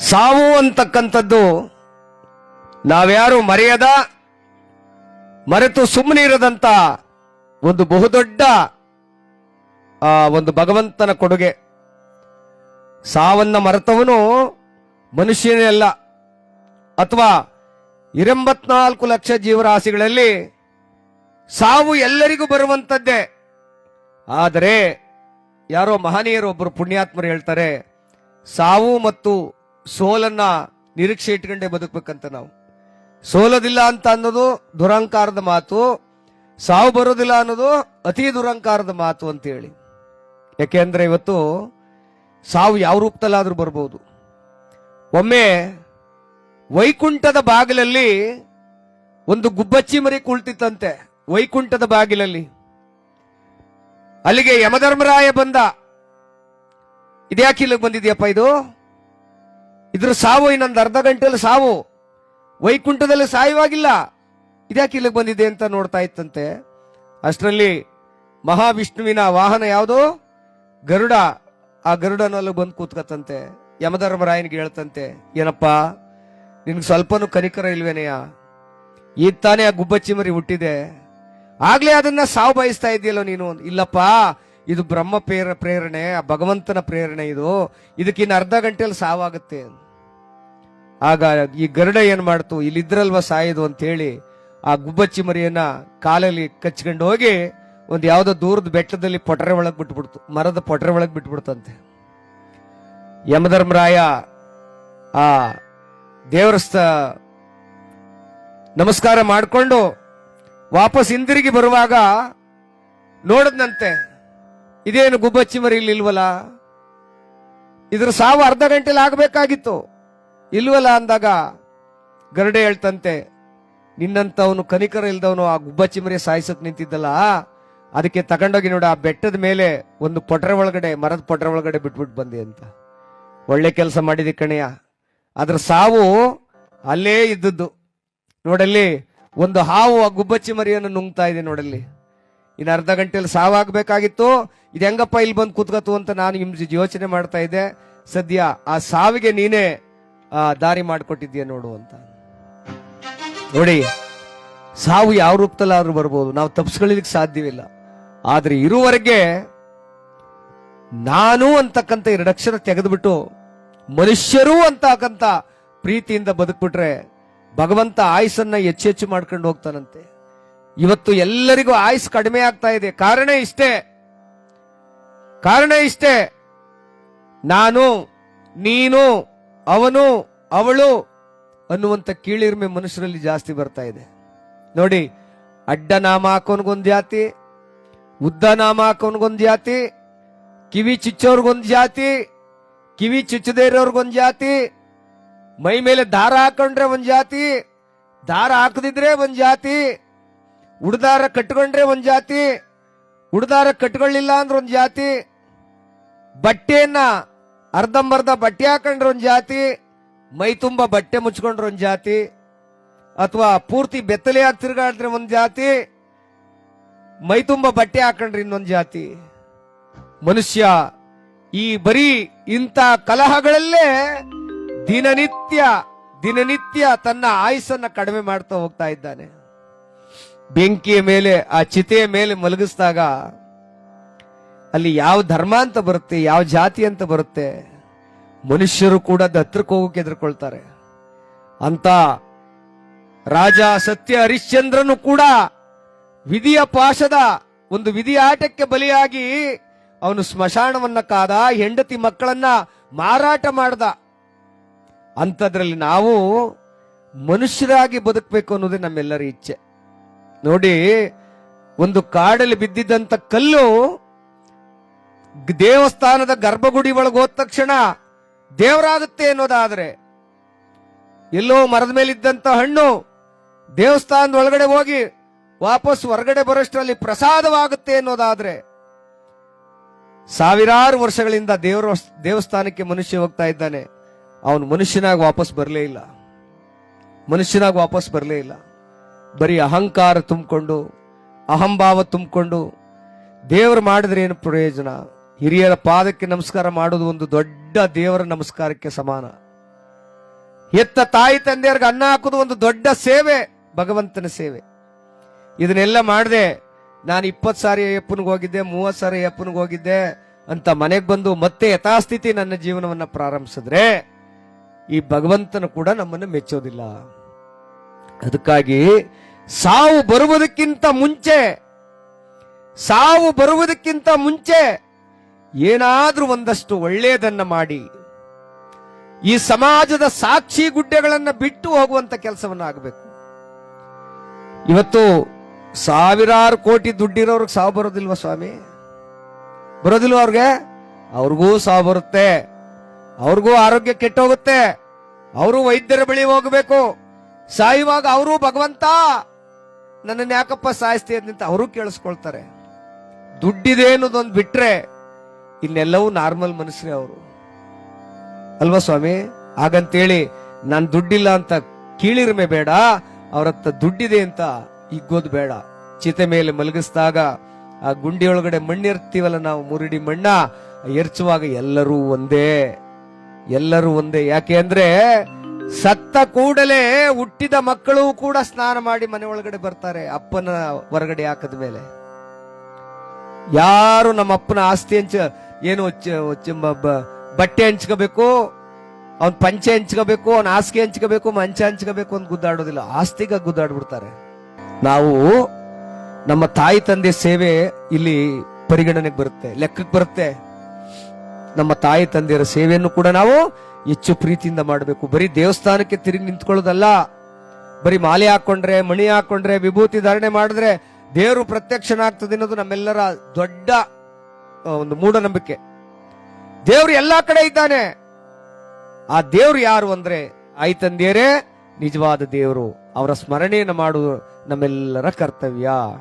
ಸಾವು ಅಂತಕ್ಕಂಥದ್ದು ನಾವ್ಯಾರು ಮರೆತು ಸುಮ್ಮನೆ ಇರದಂತ ಒಂದು ಬಹುದೊಡ್ಡ ಒಂದು ಭಗವಂತನ ಕೊಡುಗೆ. ಸಾವನ್ನ ಮರೆತವನು ಮನುಷ್ಯನೇ ಅಲ್ಲ, ಅಥವಾ 24 ಲಕ್ಷ ಜೀವರಾಶಿಗಳಲ್ಲಿ ಸಾವು ಎಲ್ಲರಿಗೂ ಬರುವಂತದ್ದೇ. ಆದರೆ ಯಾರೋ ಮಹನೀಯರು ಒಬ್ಬರು ಪುಣ್ಯಾತ್ಮರು ಹೇಳ್ತಾರೆ, ಸಾವು ಮತ್ತು ಸೋಲನ್ನ ನಿರೀಕ್ಷೆ ಇಟ್ಕೊಂಡೇ ಬದುಕಬೇಕಂತ. ನಾವು ಸೋಲೋದಿಲ್ಲ ಅಂತ ಅನ್ನೋದು ದುರಹಂಕಾರದ ಮಾತು, ಸಾವು ಬರೋದಿಲ್ಲ ಅನ್ನೋದು ಅತಿ ದುರಹಂಕಾರದ ಮಾತು ಅಂತ ಹೇಳಿ. ಯಾಕೆಂದ್ರೆ ಇವತ್ತು ಸಾವು ಯಾವ ರೂಪದಲ್ಲಾದ್ರೂ ಬರ್ಬೋದು. ಒಮ್ಮೆ ವೈಕುಂಠದ ಬಾಗಿಲಲ್ಲಿ ಒಂದು ಗುಬ್ಬಚ್ಚಿ ಮರಿ ಕುಳಿತಿತ್ತಂತೆ. ವೈಕುಂಠದ ಬಾಗಿಲಲ್ಲಿ ಅಲ್ಲಿಗೆ ಯಮಧರ್ಮರಾಯ ಬಂದ. ಇದ್ಯಾಕೆ ಇಲ್ಲಿಗೆ ಬಂದಿದ್ಯಪ್ಪ, ಇದ್ರ ಸಾವು ಇನ್ನೊಂದು ಅರ್ಧ ಗಂಟೆಯಲ್ಲಿ ಸಾವು, ವೈಕುಂಠದಲ್ಲಿ ಸಾಯುವಾಗಿಲ್ಲ, ಇದ್ಯಾಕೆ ಇಲ್ಲಿಗೆ ಬಂದಿದೆ ಅಂತ ನೋಡ್ತಾ ಇತ್ತಂತೆ. ಅಷ್ಟರಲ್ಲಿ ಮಹಾವಿಷ್ಣುವಿನ ವಾಹನ ಯಾವುದು, ಗರುಡ. ಆ ಗರುಡನಲ್ಲಿ ಬಂದು ಕೂತ್ಕತ್ತಂತೆ. ಯಮಧರ್ಮರಾಯನಿಗೆ ಹೇಳ್ತಂತೆ, ಏನಪ್ಪ ನಿನ್ಗೆ ಸ್ವಲ್ಪನೂ ಕನಿಕರ ಇಲ್ವೇನೆಯ? ಈಗ ತಾನೇ ಆ ಗುಬ್ಬಚ್ಚಿ ಮರಿ ಹುಟ್ಟಿದೆ, ಆಗ್ಲೇ ಅದನ್ನ ಸಾವು ಬಯಸ್ತಾ ಇದೆಯಲ್ಲೋ ನೀನು? ಇಲ್ಲಪ್ಪ, ಇದು ಬ್ರಹ್ಮ ಪ್ರೇರಣೆ, ಆ ಭಗವಂತನ ಪ್ರೇರಣೆ, ಇದಕ್ಕಿನ್ನ ಅರ್ಧ ಗಂಟೆಯಲ್ಲಿ ಸಾವಾಗುತ್ತೆ. ಆಗ ಈ ಗರುಡ ಏನ್ ಮಾಡ್ತು, ಇಲ್ಲಿದ್ರಲ್ವ ಸಾಯೋದು ಅಂತ ಹೇಳಿ ಆ ಗುಬ್ಬಚ್ಚಿ ಮರಿಯನ್ನ ಕಾಲಲ್ಲಿ ಕಚ್ಕೊಂಡು ಹೋಗಿ ಒಂದು ಯಾವ್ದೋ ದೂರದ ಬೆಟ್ಟದಲ್ಲಿ ಪೊಟರೆ ಒಳಗ್ ಬಿಟ್ಬಿಡ್ತು, ಮರದ ಪೊಟರೆ ಒಳಗ್ ಬಿಟ್ಬಿಡ್ತಂತೆ. ಯಮಧರ್ಮರಾಯ ಆ ದೇವರ ನಮಸ್ಕಾರ ಮಾಡಿಕೊಂಡು ವಾಪಸ್ ಹಿಂದಿರುಗಿ ಬರುವಾಗ ನೋಡದ್ನಂತೆ, ಇದೇನು ಗುಬ್ಬಚ್ಚಿ ಮರಿ ಇಲ್ವಲ್ಲ, ಇದ್ರ ಸಾವು ಅರ್ಧ ಗಂಟೆಲಿ ಆಗ್ಬೇಕಾಗಿತ್ತು, ಇಲ್ವಲ್ಲ ಅಂದಾಗ ಗರುಡೆ ಹೇಳ್ತಂತೆ, ನಿನ್ನಂತವನು ಕನಿಕರ ಇಲ್ದವನು ಆ ಗುಬ್ಬಚ್ಚಿ ಮರಿ ಸಾಯಿಸಕ್ ನಿಂತಿದ್ದಲ್ಲ, ಅದಕ್ಕೆ ತಗೊಂಡೋಗಿ ನೋಡ ಆ ಬೆಟ್ಟದ ಮೇಲೆ ಒಂದು ಪೊಟ್ರೆ ಒಳಗಡೆ, ಮರದ ಪೊಟ್ರೆ ಒಳಗಡೆ ಬಿಟ್ಬಿಟ್ಟು ಬಂದೆ ಅಂತ. ಒಳ್ಳೆ ಕೆಲಸ ಮಾಡಿದೆ ಕಣೆಯ. ಅದ್ರ ಸಾವು ಅಲ್ಲೇ ಇದ್ದದ್ದು. ನೋಡಲ್ಲಿ ಒಂದು ಹಾವು ಆ ಗುಬ್ಬಚ್ಚಿ ಮರಿಯನ್ನು ನುಂಗ್ತಾ ಇದೆ ನೋಡಲ್ಲಿ. ಇನ್ನು ಅರ್ಧ ಗಂಟೆಯಲ್ಲಿ ಸಾವಾಗಬೇಕಾಗಿತ್ತು, ಇದು ಹೆಂಗಪ್ಪ ಇಲ್ಲಿ ಬಂದು ಕೂತ್ಕತ್ತು ಅಂತ ನಾನು ಯೋಚನೆ ಮಾಡ್ತಾ ಇದ್ದೆ. ಸದ್ಯ ಆ ಸಾವಿಗೆ ನೀನೇ ದಾರಿ ಮಾಡಿಕೊಟ್ಟಿದ್ದೀಯ ನೋಡು ಅಂತ. ನೋಡಿ, ಸಾವು ಯಾವ ರೂಪದಲ್ಲಾದ್ರೂ ಬರ್ಬೋದು, ನಾವು ತಪ್ಪಿಸ್ಕೊಳ್ಳಿಕ್ಕೆ ಸಾಧ್ಯವಿಲ್ಲ. ಆದ್ರೆ ಇರುವವರೆಗೆ ನಾನು ಅಂತಕ್ಕಂಥ 2 ಅಕ್ಷರ ತೆಗೆದುಬಿಟ್ಟು ಮನುಷ್ಯರು ಅಂತಕ್ಕಂಥ ಪ್ರೀತಿಯಿಂದ ಬದುಕ್ಬಿಟ್ರೆ ಭಗವಂತ ಆಯುಸನ್ನ ಹೆಚ್ಚೆಚ್ಚು ಮಾಡ್ಕೊಂಡು ಹೋಗ್ತಾನಂತೆ. ಇವತ್ತು ಎಲ್ಲರಿಗೂ ಆಯುಸ್ ಕಡಿಮೆ ಆಗ್ತಾ ಇದೆ. ಕಾರಣ ಇಷ್ಟೇ, ನಾನು, ನೀನು, ಅವನು, ಅವಳು ಅನ್ನುವಂಥ ಕೀಳಿರ್ಮೆ ಮನುಷ್ಯರಲ್ಲಿ ಜಾಸ್ತಿ ಬರ್ತಾ ಇದೆ. ನೋಡಿ, ಅಡ್ಡ ನಾಮ ಹಾಕೋನ್ಗೊಂದು ಜಾತಿ, ಉದ್ದ ನಾಮ ಹಾಕೋನ್ಗೊಂದು ಜಾತಿ, ಕಿವಿ ಚುಚ್ಚೋರ್ಗೊಂದು ಜಾತಿ, ಕಿವಿ ಚುಚ್ಚದೇ ಇರೋರ್ಗೊಂದು ಜಾತಿ, ಮೈ ಮೇಲೆ ದಾರ ಹಾಕೊಂಡ್ರೆ ಒಂದ್ ಜಾತಿ, ದಾರ ಹಾಕದಿದ್ರೆ ಒಂದ್ ಜಾತಿ, ಉಡ್ದಾರ ಕಟ್ಕೊಂಡ್ರೆ ಒಂದ್ ಜಾತಿ, ಉಡ್ದಾರ ಕಟ್ಕೊಳ್ಳಿಲ್ಲ ಅಂದ್ರೆ ಒಂದ್ ಜಾತಿ, ಬಟ್ಟೆಯನ್ನ ಅರ್ಧಂಬರ್ಧ ಬಟ್ಟೆ ಹಾಕೊಂಡ್ರೆ ಒಂದ್ ಜಾತಿ, ಮೈ ತುಂಬಾ ಬಟ್ಟೆ ಮುಚ್ಕೊಂಡ್ರೆ ಒಂದ್ ಜಾತಿ, ಅಥವಾ ಪೂರ್ತಿ ಬೆತ್ತಲೆಯಾಗಿ ತಿರುಗಾಡಿದ್ರೆ ಒಂದ್ ಜಾತಿ, ಮೈ ತುಂಬಾ ಬಟ್ಟೆ ಹಾಕೊಂಡ್ರೆ ಇನ್ನೊಂದ್ ಜಾತಿ. ಮನುಷ್ಯ ಈ ಬರೀ ಇಂಥ ಕಲಹಗಳಲ್ಲೇ ದಿನನಿತ್ಯ ತನ್ನ ಆಯುಸ್ಸನ್ನ ಕಡಿಮೆ ಮಾಡ್ತಾ ಹೋಗ್ತಾ ಇದ್ದಾನೆ. ಬೆಂಕಿಯ ಮೇಲೆ, ಆ ಚಿತೆಯ ಮೇಲೆ ಮಲಗಿಸಿದಾಗ ಅಲ್ಲಿ ಯಾವ ಧರ್ಮ ಅಂತ ಬರುತ್ತೆ, ಯಾವ ಜಾತಿ ಅಂತ ಬರುತ್ತೆ? ಮನುಷ್ಯರು ಕೂಡ ಹತ್ರಕ್ಕೆ ಹೋಗೋಕೆ ಹೆದರ್ಕೊಳ್ತಾರೆ. ಅಂತ ರಾಜ ಸತ್ಯ ಹರಿಶ್ಚಂದ್ರನು ಕೂಡ ವಿಧಿಯ ಪಾಶದ ಒಂದು ವಿಧಿ ಆಟಕ್ಕೆ ಬಲಿಯಾಗಿ ಅವನು ಸ್ಮಶಾನವನ್ನ ಕಾದ, ಹೆಂಡತಿ ಮಕ್ಕಳನ್ನ ಮಾರಾಟ ಮಾಡ್ದ. ಅಂಥದ್ರಲ್ಲಿ ನಾವು ಮನುಷ್ಯರಾಗಿ ಬದುಕಬೇಕು ಅನ್ನೋದೇ ನಮ್ಮೆಲ್ಲರ ಇಚ್ಛೆ. ನೋಡಿ, ಒಂದು ಕಾಡಲ್ಲಿ ಬಿದ್ದಿದ್ದಂತ ಕಲ್ಲು ದೇವಸ್ಥಾನದ ಗರ್ಭಗುಡಿ ಒಳಗೆ ಹೋದ ತಕ್ಷಣ ದೇವರಾಗುತ್ತೆ ಅನ್ನೋದಾದ್ರೆ, ಎಲ್ಲೋ ಮರದ ಮೇಲಿದ್ದಂತ ಹಣ್ಣು ದೇವಸ್ಥಾನದ ಒಳಗಡೆ ಹೋಗಿ ವಾಪಸ್ ಹೊರಗಡೆ ಬರೋಷ್ಟರಲ್ಲಿ ಪ್ರಸಾದವಾಗುತ್ತೆ ಅನ್ನೋದಾದ್ರೆ, ಸಾವಿರಾರು ವರ್ಷಗಳಿಂದ ದೇವಸ್ಥಾನಕ್ಕೆ ಮನುಷ್ಯ ಹೋಗ್ತಾ ಇದ್ದಾನೆ, ಅವನು ಮನುಷ್ಯನಾಗಿ ವಾಪಸ್ ಬರಲೇ ಇಲ್ಲ. ಬರೀ ಅಹಂಕಾರ ತುಂಬಿಕೊಂಡು, ಅಹಂಭಾವ ತುಂಬಿಕೊಂಡು ದೇವರು ಮಾಡಿದ್ರೆ ಏನು ಪ್ರಯೋಜನ? ಹಿರಿಯರ ಪಾದಕ್ಕೆ ನಮಸ್ಕಾರ ಮಾಡೋದು ಒಂದು ದೊಡ್ಡ ದೇವರ ನಮಸ್ಕಾರಕ್ಕೆ ಸಮಾನ. ಎತ್ತ ತಾಯಿ ತಂದೆಯರ್ಗೆ ಅನ್ನ ಹಾಕುದು ಒಂದು ದೊಡ್ಡ ಸೇವೆ, ಭಗವಂತನ ಸೇವೆ. ಇದನ್ನೆಲ್ಲ ಮಾಡದೆ ನಾನು 20 ಸಾರಿ ಅಯ್ಯಪ್ಪನಿಗೆ ಹೋಗಿದ್ದೆ, 30 ಸಾರಿ ಅಯ್ಯಪ್ಪನಿಗೆ ಹೋಗಿದ್ದೆ ಅಂತ ಮನೆಗೆ ಬಂದು ಮತ್ತೆ ಯಥಾಸ್ಥಿತಿ ನನ್ನ ಜೀವನವನ್ನ ಪ್ರಾರಂಭಿಸಿದ್ರೆ ಈ ಭಗವಂತನು ಕೂಡ ನಮ್ಮನ್ನು ಮೆಚ್ಚೋದಿಲ್ಲ. ಅದಕ್ಕಾಗಿ ಸಾವು ಬರುವುದಕ್ಕಿಂತ ಮುಂಚೆ ಏನಾದ್ರೂ ಒಂದಷ್ಟು ಒಳ್ಳೆಯದನ್ನ ಮಾಡಿ ಈ ಸಮಾಜದ ಸಾಕ್ಷಿ ಗುಡ್ಡೆಗಳನ್ನ ಬಿಟ್ಟು ಹೋಗುವಂತ ಕೆಲಸವನ್ನ ಆಗಬೇಕು. ಇವತ್ತು ಸಾವಿರಾರು ಕೋಟಿ ದುಡ್ಡಿರೋರ್ಗೆ ಸಾವು ಬರೋದಿಲ್ವಾ ಸ್ವಾಮಿ? ಬರೋದಿಲ್ವ ಅವ್ರಿಗೂ ಸಾವು ಬರುತ್ತೆ, ಅವ್ರಿಗೂ ಆರೋಗ್ಯ ಕೆಟ್ಟೋಗುತ್ತೆ, ಅವರು ವೈದ್ಯರ ಬಳಿ ಹೋಗಬೇಕು. ಸಾಯುವಾಗ ಅವರು ಭಗವಂತ ನನ್ನನ್ನು ಯಾಕಪ್ಪ ಸಾಯಿಸ್ತೀಯ ಅಂತ ಅವರು ಕೇಳಿಸ್ಕೊಳ್ತಾರೆ. ದುಡ್ಡಿದೆ ಅನ್ನೋದೊಂದು ಬಿಟ್ರೆ ಇನ್ನೆಲ್ಲವೂ ನಾರ್ಮಲ್ ಮನುಷ್ಯರೇ ಅವರು, ಅಲ್ವಾ ಸ್ವಾಮಿ? ಹಾಗಂತೇಳಿ ನಾನು ದುಡ್ಡಿಲ್ಲ ಅಂತ ಕೀಳಿರ್ಮೆ ಬೇಡ, ಅವರತ್ತ ದುಡ್ಡಿದೆ ಅಂತ ಹಿಗ್ಗೋದು ಬೇಡ. ಚಿತೆ ಮೇಲೆ ಮಲಗಿಸಿದಾಗ ಆ ಗುಂಡಿಯೊಳಗಡೆ ಮಣ್ಣಿರ್ತೀವಲ್ಲ ನಾವು, ಮುರುಡಿ ಮಣ್ಣ ಎರ್ಚುವಾಗ ಎಲ್ಲರೂ ಒಂದೇ. ಯಾಕೆ ಅಂದ್ರೆ ಸತ್ತ ಕೂಡಲೇ ಹುಟ್ಟಿದ ಮಕ್ಕಳು ಕೂಡ ಸ್ನಾನ ಮಾಡಿ ಮನೆ ಒಳಗಡೆ ಬರ್ತಾರೆ, ಅಪ್ಪನ ಹೊರಗಡೆ ಹಾಕದ ಮೇಲೆ. ಯಾರು ನಮ್ಮ ಅಪ್ಪನ ಆಸ್ತಿ ಬಟ್ಟೆ ಹಂಚ್ಕೋಬೇಕು, ಅವನ್ ಪಂಚೆ ಹಂಚ್ಕೋಬೇಕು, ಅವನ್ ಹಾಸಿಗೆ ಹಂಚ್ಕೋಬೇಕು, ಮಂಚ ಹಂಚ್ಕೋಬೇಕು ಅಂತ ಗುದ್ದಾಡೋದಿಲ್ಲ, ಆಸ್ತಿಗ ಗುದ್ದಾಡ್ಬಿಡ್ತಾರೆ. ನಾವು ನಮ್ಮ ತಾಯಿ ತಂದೆ ಸೇವೆ ಇಲ್ಲಿ ಪರಿಗಣನೆಗೆ ಬರುತ್ತೆ, ಲೆಕ್ಕಕ್ಕೆ ಬರುತ್ತೆ. ನಮ್ಮ ತಾಯಿ ತಂದೆಯರ ಸೇವೆಯನ್ನು ಕೂಡ ನಾವು ಹೆಚ್ಚು ಪ್ರೀತಿಯಿಂದ ಮಾಡಬೇಕು. ಬರೀ ದೇವಸ್ಥಾನಕ್ಕೆ ತಿರುಗಿ ನಿಂತ್ಕೊಳ್ಳೋದಲ್ಲ, ಬರೀ ಮಾಲೆ ಹಾಕೊಂಡ್ರೆ, ಮಣಿ ಹಾಕೊಂಡ್ರೆ, ವಿಭೂತಿ ಧಾರಣೆ ಮಾಡಿದ್ರೆ ದೇವರು ಪ್ರತ್ಯಕ್ಷನಾಗ್ತದೆ ಅನ್ನೋದು ನಮ್ಮೆಲ್ಲರ ದೊಡ್ಡ ಒಂದು ಮೂಢನಂಬಿಕೆ. ದೇವ್ರು ಎಲ್ಲಾ ಕಡೆ ಇದ್ದಾನೆ. ಆ ದೇವ್ರು ಯಾರು ಅಂದ್ರೆ ತಾಯಿ ತಂದೆಯರೇ ನಿಜವಾದ ದೇವರು. ಅವರ ಸ್ಮರಣೆಯನ್ನು ಮಾಡುವುದು ನಮ್ಮೆಲ್ಲರ ಕರ್ತವ್ಯ.